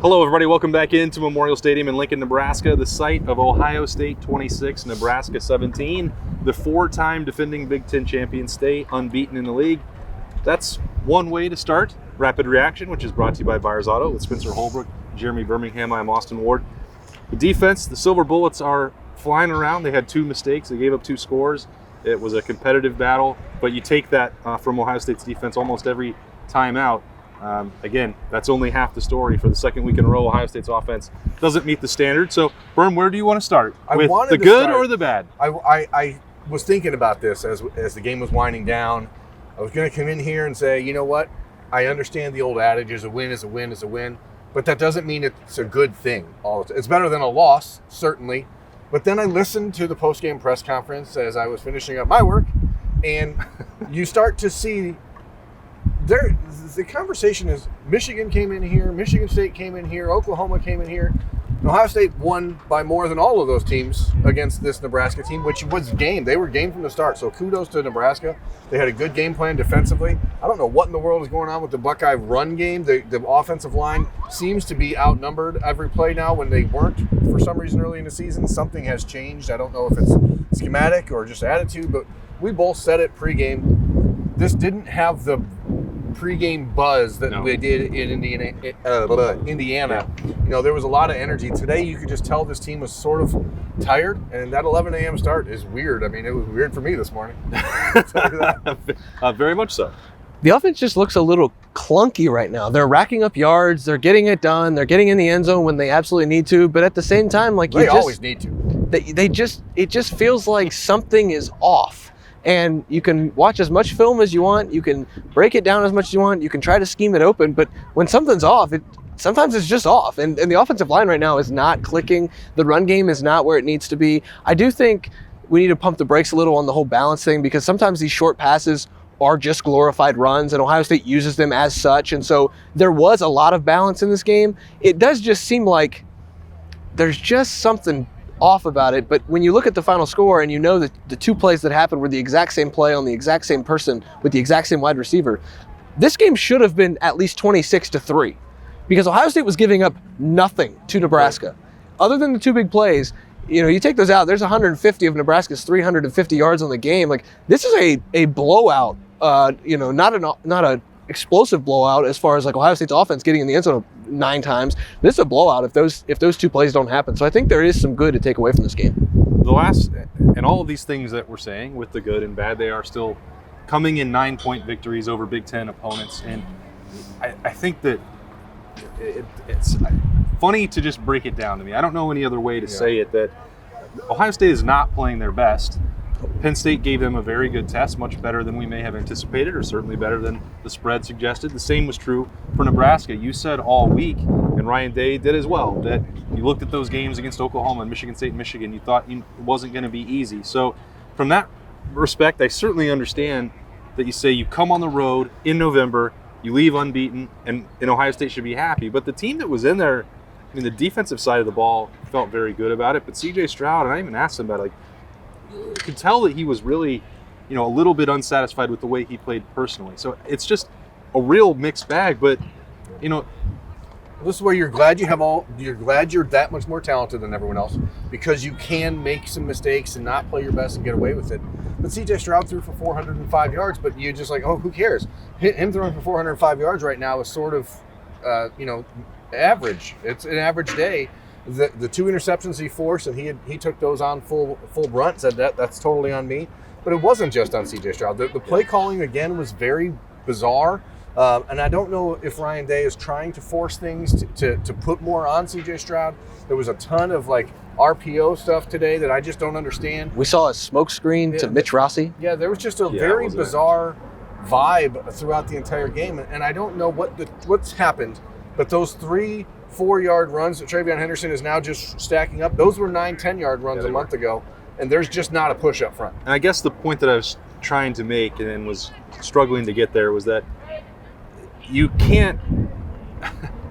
Hello, everybody. Welcome back into Memorial Stadium in Lincoln, Nebraska, the site of Ohio State 26, Nebraska 17, the four-time defending Big Ten champion State, unbeaten in the league. That's one way to start Rapid Reaction, which is brought to you by Byers Auto with Spencer Holbrook, Jeremy Birmingham. I'm Austin Ward. The defense, the Silver Bullets are flying around. They had two mistakes. They gave up two scores. It was a competitive battle, but you take that from Ohio State's defense almost every time out. Again, that's only half the story. For the second week in a row, Ohio State's offense doesn't meet the standard. So, Berm, where do you want to start? With the good or the bad? I was thinking about this as the game was winding down. I was going to come in here and say, you know what? I understand the old adage, is a win is a win is a win, but that doesn't mean it's a good thing. It's better than a loss, certainly. But then I listened to the post-game press conference as I was finishing up my work, and you start to see the conversation is Michigan came in here, Michigan State came in here, Oklahoma came in here. And Ohio State won by more than all of those teams against this Nebraska team, which was game. They were game from the start. So kudos to Nebraska. They had a good game plan defensively. I don't know what in the world is going on with the Buckeye run game. The offensive line seems to be outnumbered every play now when they weren't for some reason early in the season. Something has changed. I don't know if it's schematic or just attitude, but we both said it pregame. This didn't have the pregame buzz that we did in Indiana. Yeah. You know, there was a lot of energy. Today, you could just tell this team was sort of tired, and that 11 a.m. start is weird. I mean, it was weird for me this morning. I'll tell you that. Very much so. The offense just looks a little clunky right now. They're racking up yards. They're getting it done. They're getting in the end zone when they absolutely need to. But at the same time, they always need to. It just feels like something is off. And you can watch as much film as you want. You can break it down as much as you want. You can try to scheme it open. But when something's off, sometimes it's just off. And the offensive line right now is not clicking. The run game is not where it needs to be. I do think we need to pump the brakes a little on the whole balance thing, because sometimes these short passes are just glorified runs, and Ohio State uses them as such. And so there was a lot of balance in this game. It does just seem like there's just something off about it. But when you look at the final score and you know that the two plays that happened were the exact same play on the exact same person with the exact same wide receiver, this game should have been at least 26-3, because Ohio State was giving up nothing to Nebraska. Right. Other than the two big plays, you know, you take those out, there's 150 of Nebraska's 350 yards on the game. Like, this is a blowout, not an explosive blowout as far as like Ohio State's offense getting in the end zone 9 times. This is a blowout if those two plays don't happen. So I think there is some good to take away from this game. The last, and all of these things that we're saying with the good and bad, they are still coming in 9-point victories over Big Ten opponents. And I think that it's funny to just break it down to me. I don't know any other way to say it, that Ohio State is not playing their best. Penn State gave them a very good test, much better than we may have anticipated, or certainly better than the spread suggested. The same was true for Nebraska. You said all week, and Ryan Day did as well, that you looked at those games against Oklahoma and Michigan State and Michigan, you thought it wasn't going to be easy. So from that respect, I certainly understand that you say you come on the road in November, you leave unbeaten, and Ohio State should be happy. But the team that was in there, I mean, the defensive side of the ball felt very good about it. But C.J. Stroud, and I even asked him about it, like, you could tell that he was really, a little bit unsatisfied with the way he played personally. So it's just a real mixed bag. But, this is where you're glad you're that much more talented than everyone else, because you can make some mistakes and not play your best and get away with it. But C.J. Stroud threw for 405 yards, but you're just like, oh, who cares? Him throwing for 405 yards right now is sort of, average. It's an average day. The 2 interceptions he forced, and he took those on full brunt, said that's totally on me. But it wasn't just on C.J. Stroud. The play calling, again, was very bizarre. And I don't know if Ryan Day is trying to force things to put more on C.J. Stroud. There was a ton of, RPO stuff today that I just don't understand. We saw a smoke screen to Mitch Rossi. Yeah, there was just a very bizarre vibe throughout the entire game. And I don't know what's happened, but those 3 4-yard runs that Travion Henderson is now just stacking up, those were 9 10-yard runs a month ago, and there's just not a push up front. And I guess the point that I was trying to make and then was struggling to get there was that you can't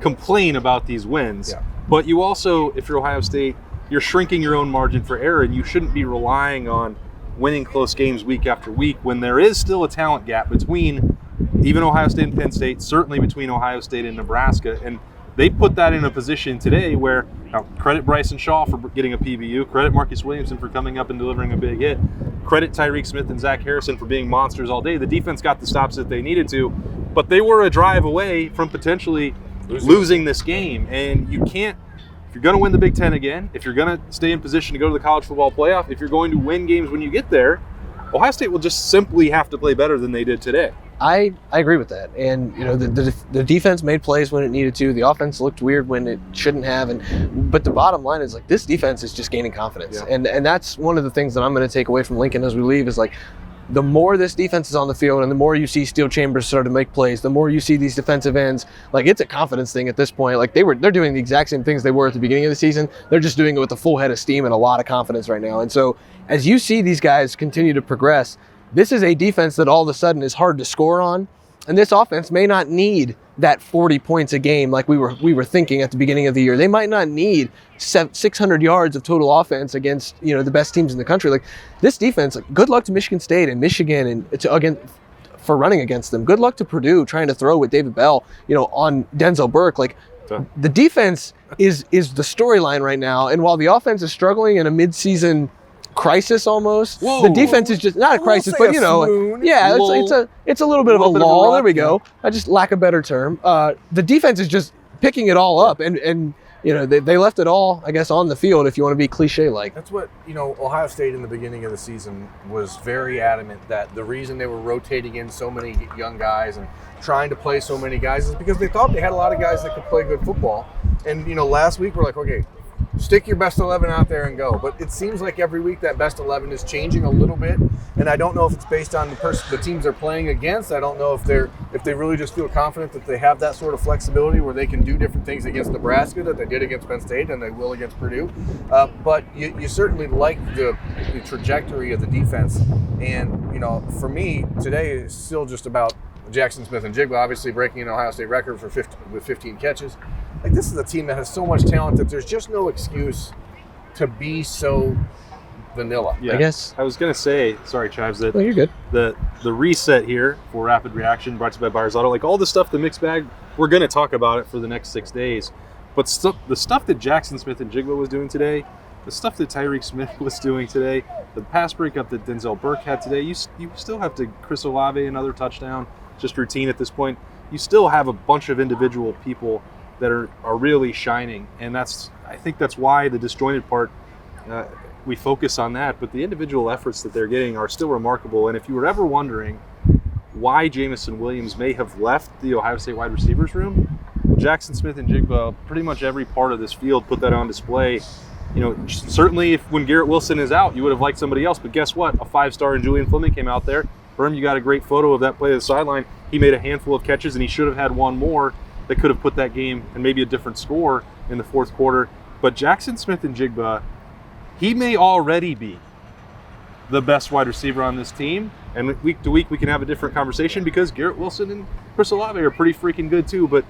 complain about these wins, but you also, if you're Ohio State, you're shrinking your own margin for error, and you shouldn't be relying on winning close games week after week when there is still a talent gap between even Ohio State and Penn State, certainly between Ohio State and Nebraska. And they put that in a position today where, now, credit Bryson Shaw for getting a PBU, credit Marcus Williamson for coming up and delivering a big hit, credit Tyreek Smith and Zach Harrison for being monsters all day. The defense got the stops that they needed to, but they were a drive away from potentially losing this game. And you can't, if you're going to win the Big Ten again, if you're going to stay in position to go to the college football playoff, if you're going to win games when you get there, Ohio State will just simply have to play better than they did today. I agree with that. And, the defense made plays when it needed to. The offense looked weird when it shouldn't have. But the bottom line is, this defense is just gaining confidence. Yeah. And that's one of the things that I'm going to take away from Lincoln as we leave is, the more this defense is on the field and the more you see Steel Chambers start to make plays, the more you see these defensive ends, it's a confidence thing at this point. They're doing the exact same things they were at the beginning of the season. They're just doing it with a full head of steam and a lot of confidence right now. And so as you see these guys continue to progress, this is a defense that all of a sudden is hard to score on. And this offense may not need that 40 points a game like we were thinking at the beginning of the year. They might not need 600 yards of total offense against the best teams in the country. This defense, good luck to Michigan State and Michigan and for running against them. Good luck to Purdue trying to throw with David Bell, on Denzel Burke. The defense is the storyline right now. And while the offense is struggling in a midseason crisis almost. Whoa. The defense is just not a crisis, but it's a little bit of a lull. There we go. I just lack a better term. The defense is just picking it all up, and they left it all, I guess, on the field. If you want to be cliche-like, that's what Ohio State in the beginning of the season was very adamant that the reason they were rotating in so many young guys and trying to play so many guys is because they thought they had a lot of guys that could play good football. And last week we're like, okay, stick your best 11 out there and go. But it seems like every week that best 11 is changing a little bit, and I don't know if it's based on the teams they're playing against. I don't know if they really just feel confident that they have that sort of flexibility where they can do different things against Nebraska that they did against Penn State and they will against Purdue. But you certainly like the trajectory of the defense. And for me today is still just about Jackson Smith and Jigba obviously breaking an Ohio State record with 15 catches. This is a team that has so much talent that there's just no excuse to be so vanilla. Yeah. I guess. I was going to say, sorry, Chives, that you're good. The reset here for Rapid Reaction brought to you by Byers Auto, all the stuff, the mixed bag, we're going to talk about it for the next 6 days. But the stuff that Jackson Smith and Jigba was doing today, the stuff that Tyreek Smith was doing today, the pass breakup that Denzel Burke had today, you still have to Chris Olave another touchdown, just routine at this point. You still have a bunch of individual people that are really shining, and I think that's why the disjointed part, we focus on that, but the individual efforts that they're getting are still remarkable. And if you were ever wondering why Jamison Williams may have left the Ohio State wide receivers room, Jackson Smith and Jigba, pretty much every part of this field put that on display. Certainly when Garrett Wilson is out, you would have liked somebody else, but guess what? A 5-star in Julian Fleming came out there. Berm, you got a great photo of that play at the sideline. He made a handful of catches, and he should have had one more that could have put that game and maybe a different score in the fourth quarter. But Jackson Smith and Jigba, he may already be the best wide receiver on this team. And week to week, we can have a different conversation because Garrett Wilson and Chris Olave are pretty freaking good too. But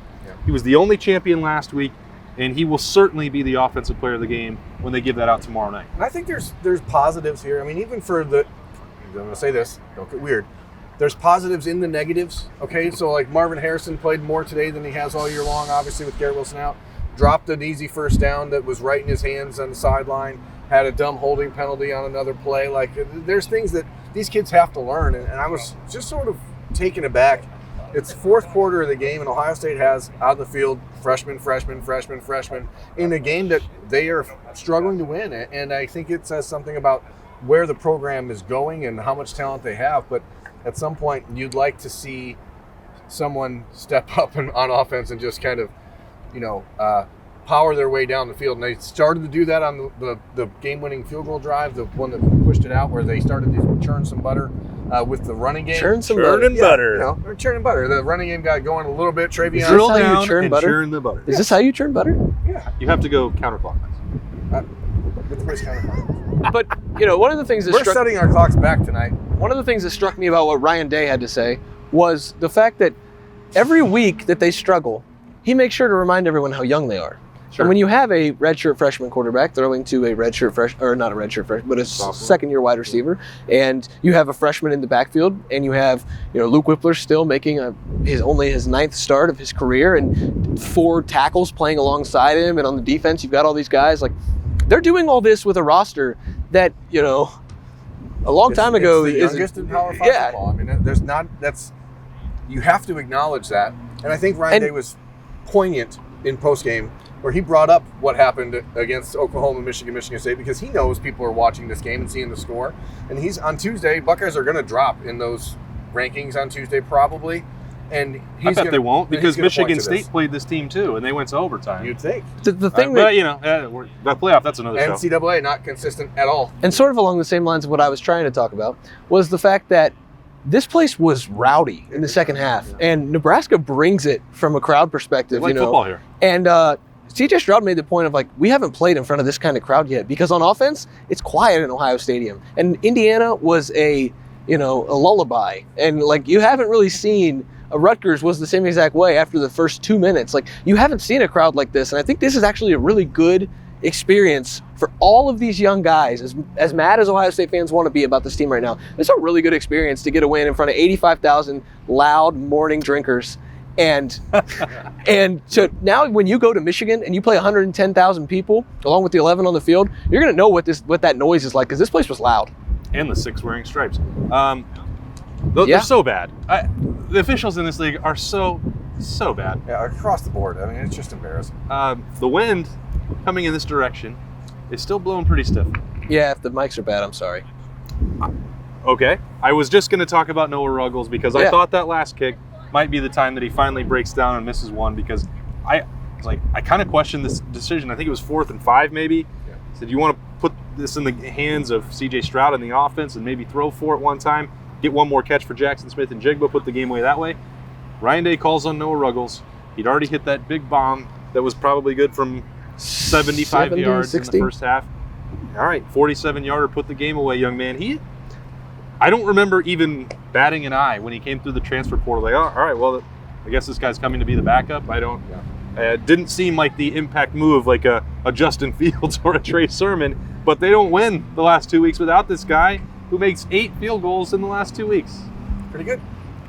he was the only champion last week, and he will certainly be the offensive player of the game when they give that out tomorrow night. And I think there's positives here. I mean, even for I'm going to say this, don't get weird. There's positives in the negatives, okay? So, Marvin Harrison played more today than he has all year long, obviously, with Garrett Wilson out. Dropped an easy first down that was right in his hands on the sideline. Had a dumb holding penalty on another play. There's things that these kids have to learn, and I was just sort of taken aback. It's fourth quarter of the game, and Ohio State has out in the field freshman in a game that they are struggling to win. And I think it says something about where the program is going and how much talent they have. But at some point, you'd like to see someone step up on offense and just kind of, power their way down the field. And they started to do that on the game-winning field goal drive, the one that pushed it out, where they started to churn some butter with the running game. Churning butter. They're churning butter. The running game got going a little bit. Travion. Drill down and churn the butter. Is this how you churn butter? Yeah. You have to go counterclockwise. It's counterclockwise. But, one of the things that we're setting our clocks back tonight. One of the things that struck me about what Ryan Day had to say was the fact that every week that they struggle, he makes sure to remind everyone how young they are. Sure. And when you have a redshirt freshman quarterback throwing to a redshirt not a redshirt freshman, but a second-year wide receiver, and you have a freshman in the backfield, and you have Luke Whippler still making his 9th start of his career, and 4 tackles playing alongside him, and on the defense you've got all these guys like they're doing all this with a roster that a long time ago it's the youngest in Power 5 football. I mean, you have to acknowledge that, and I think Ryan Day was poignant in postgame where he brought up what happened against Oklahoma, Michigan State, because he knows people are watching this game and seeing the score. And he's on Tuesday, Buckeyes are going to drop in those rankings on Tuesday probably. And I bet they won't, because Michigan State played this team too, and they went to overtime. You'd think. The thing but the playoff, that's another show. NCAA not consistent at all. And sort of along the same lines of what I was trying to talk about was the fact that this place was rowdy in the second half, and Nebraska brings it from a crowd perspective. Like football here. And C.J. Stroud made the point of we haven't played in front of this kind of crowd yet, because on offense it's quiet in Ohio Stadium, and Indiana was a lullaby, and you haven't really seen. Rutgers was the same exact way after the first 2 minutes. You haven't seen a crowd like this, and I think this is actually a really good experience for all of these young guys. As mad as Ohio State fans want to be about this team right now, it's a really good experience to get a win in front of 85,000 loud morning drinkers. And so now when you go to Michigan and you play 110,000 people along with the 11 on the field, you're going to know what that noise is like, because this place was loud. And the 6 wearing stripes. They're so bad. The officials in this league are so bad. Yeah, across the board. I mean, it's just embarrassing. The wind coming in this direction is still blowing pretty stiff. Yeah, if the mics are bad, I'm sorry. Okay. I was just going to talk about Noah Ruggles, because I thought that last kick might be the time that he finally breaks down and misses one, because I kind of questioned this decision. I think it was 4th and 5 maybe. Yeah. Said, you want to put this in the hands of C.J. Stroud in the offense and maybe throw for it one time, get one more catch for Jackson Smith and Jigba, put the game away that way. Ryan Day calls on Noah Ruggles. He'd already hit that big bomb that was probably good from 75 yards 60. In the first half. All right, 47-yarder, put the game away, young man. I don't remember even batting an eye when he came through the transfer portal. All right, well, I guess this guy's coming to be the backup. It didn't seem like the impact move like a Justin Fields or a Trey Sermon, but they don't win the last 2 weeks without this guy who makes 8 field goals in the last 2 weeks. Pretty good.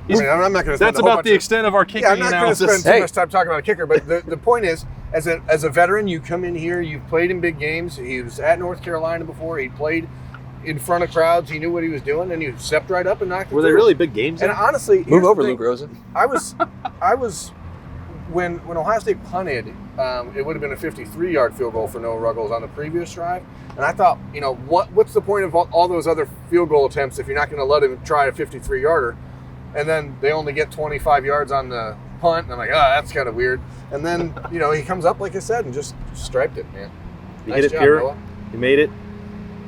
I'm not going to. That's about the extent of our kicking analysis. I'm not going to spend too much time talking about a kicker, but the point is, as a veteran, you come in here, you've played in big games. He was at North Carolina before. He played in front of crowds. He knew what he was doing, and he stepped right up and knocked it through. Were they really big games? And honestly, move over, Luke Rosen. I was when Ohio State punted, it would have been a 53-yard field goal for Noah Ruggles on the previous drive. And I thought, what's the point of all those other field goal attempts if you're not going to let him try a 53-yarder? And then they only get 25 yards on the punt. And I'm like, that's kind of weird. And then, he comes up, like I said, and just striped it, man. You hit it pure. Noah. You made it.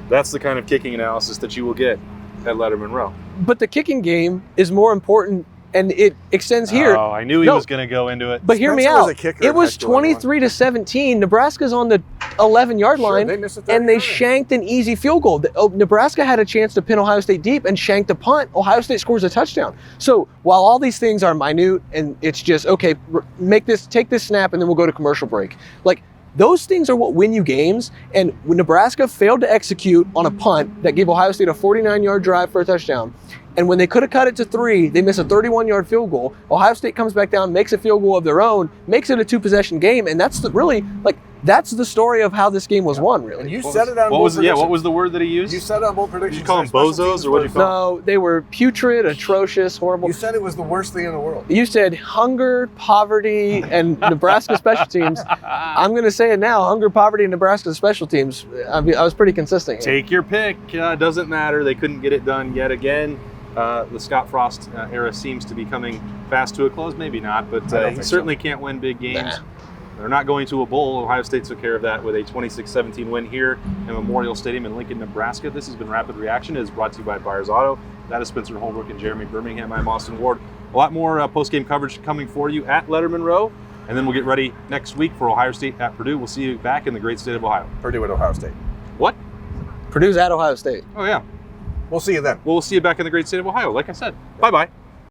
That's the kind of kicking analysis that you will get at Lettermen Row. But the kicking game is more important, and it extends here. Oh, I knew he was going to go into it. But hear me out. It was 23-17. Nebraska's on the 11-yard line, and they shanked an easy field goal. Nebraska had a chance to pin Ohio State deep and shanked a punt. Ohio State scores a touchdown. So while all these things are minute, and it's just, okay, take this snap, and then we'll go to commercial break. Those things are what win you games, and when Nebraska failed to execute on a punt that gave Ohio State a 49-yard drive for a touchdown, and when they could have cut it to 3, they miss a 31-yard field goal. Ohio State comes back down, makes a field goal of their own, makes it a 2-possession game, and that's that's the story of how this game was won, really. And you said it on both predictions. What was the word that he used? You said it on both predictions. Did you call them bozos, or what did you call them? No, they were putrid, atrocious, horrible. You said it was the worst thing in the world. You said hunger, poverty, and Nebraska special teams. I'm going to say it now. Hunger, poverty, and Nebraska special teams. I was pretty consistent here. Take your pick. Doesn't matter. They couldn't get it done yet again. The Scott Frost era seems to be coming fast to a close. Maybe not, but he certainly can't win big games. Nah. They're not going to a bowl. Ohio State took care of that with a 26-17 win here in Memorial Stadium in Lincoln, Nebraska. This has been Rapid Reaction. It is brought to you by Byers Auto. That is Spencer Holbrook and Jeremy Birmingham. I'm Austin Ward. A lot more post-game coverage coming for you at Lettermen Row. And then we'll get ready next week for Ohio State at Purdue. We'll see you back in the great state of Ohio. Purdue at Ohio State. What? Purdue's at Ohio State. Oh, yeah. We'll see you then. We'll see you back in the great state of Ohio, like I said. Bye-bye.